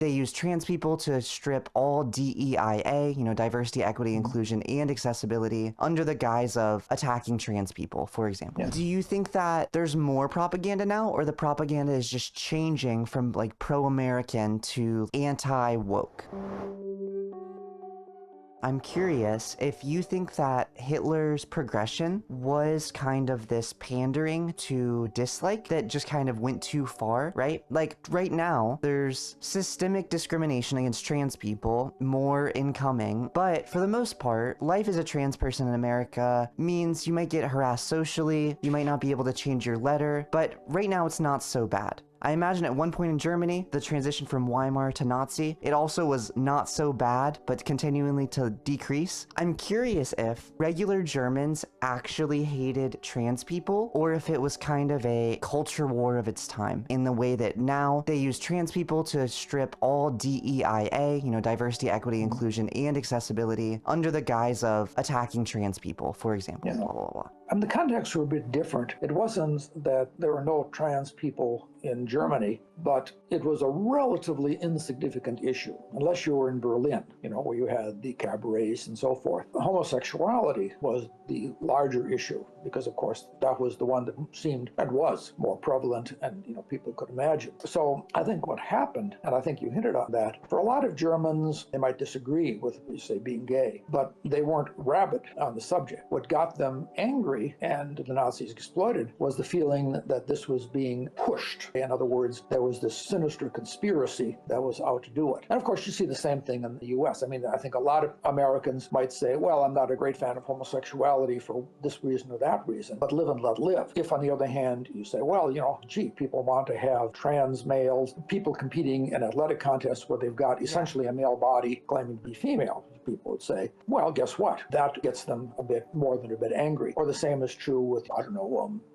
They use trans people to strip all DEIA, diversity, equity, inclusion, and accessibility under the guise of attacking trans people, for example. Do you think that there's more propaganda now, or the propaganda is just changing from like pro-American to anti-woke? I'm curious if you think that Hitler's progression was kind of this pandering to dislike that just kind of went too far, right? Like right now, there's systemic discrimination against trans people, more incoming, but for the most part, life as a trans person in America means you might get harassed socially, you might not be able to change your letter, but right now it's not so bad. I imagine at one point in Germany, the transition from Weimar to Nazi, it also was not so bad, but continually to decrease. I'm curious if regular Germans actually hated trans people, or if it was kind of a culture war of its time, in the way that now they use trans people to strip all DEIA, diversity, equity, inclusion, and accessibility under the guise of attacking trans people, for example, blah, blah, blah. The contexts were a bit different. It wasn't that there were no trans people in Germany, but it was a relatively insignificant issue, unless you were in Berlin, where you had the cabarets and so forth. Homosexuality was the larger issue because, of course, that was the one that seemed and was more prevalent and, people could imagine. So I think what happened, and I think you hinted on that, for a lot of Germans, they might disagree with, say, being gay, but they weren't rabid on the subject. What got them angry, and the Nazis exploited, was the feeling that this was being pushed. In other words, there was this sinister conspiracy that was out to do it. And of course, you see the same thing in the US. I mean, I think a lot of Americans might say, well, I'm not a great fan of homosexuality for this reason or that reason, but live and let live. If, on the other hand, you say, well, people want to have trans males, people competing in athletic contests where they've got essentially a male body claiming to be female, people would say, well, guess what? That gets them a bit more than a bit angry. Or the same is true with,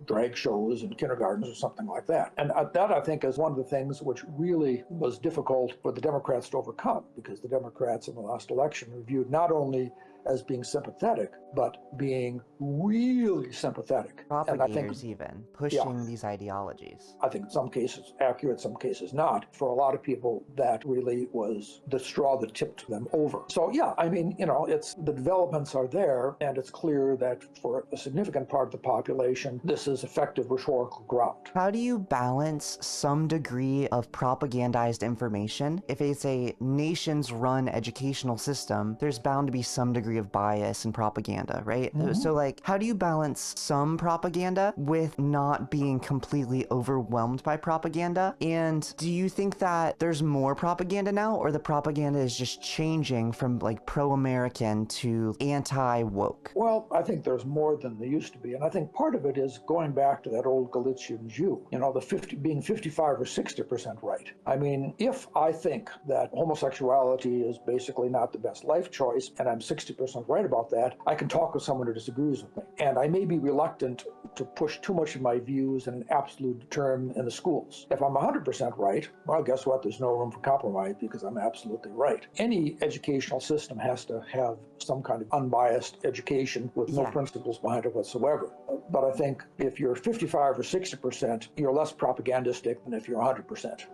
drag shows in kindergartens or something like that. And that, I think, is one of the things which really was difficult for the Democrats to overcome, because the Democrats in the last election were viewed not only as being sympathetic, but being really sympathetic. Propagators even, pushing these ideologies. I think in some cases accurate, some cases not. For a lot of people, that really was the straw that tipped them over. So it's the developments are there, and it's clear that for a significant part of the population, this is effective rhetorical ground. How do you balance some degree of propagandized information? If it's a nation's run educational system, there's bound to be some degree of bias and propaganda, right? So how do you balance some propaganda with not being completely overwhelmed by propaganda? And do you think that there's more propaganda now, or the propaganda is just changing from like pro-American to anti-woke? Well, I think there's more than there used to be. And I think part of it is going back to that old Galician Jew, being 55 or 60% right. I mean, if I think that homosexuality is basically not the best life choice, and I'm 60% right about that, I can talk with someone who disagrees with me. And I may be reluctant to push too much of my views in an absolute term in the schools. If I'm 100% right, well, guess what? There's no room for compromise because I'm absolutely right. Any educational system has to have some kind of unbiased education with no principles behind it whatsoever. But I think if you're 55 or 60%, you're less propagandistic than if you're 100%.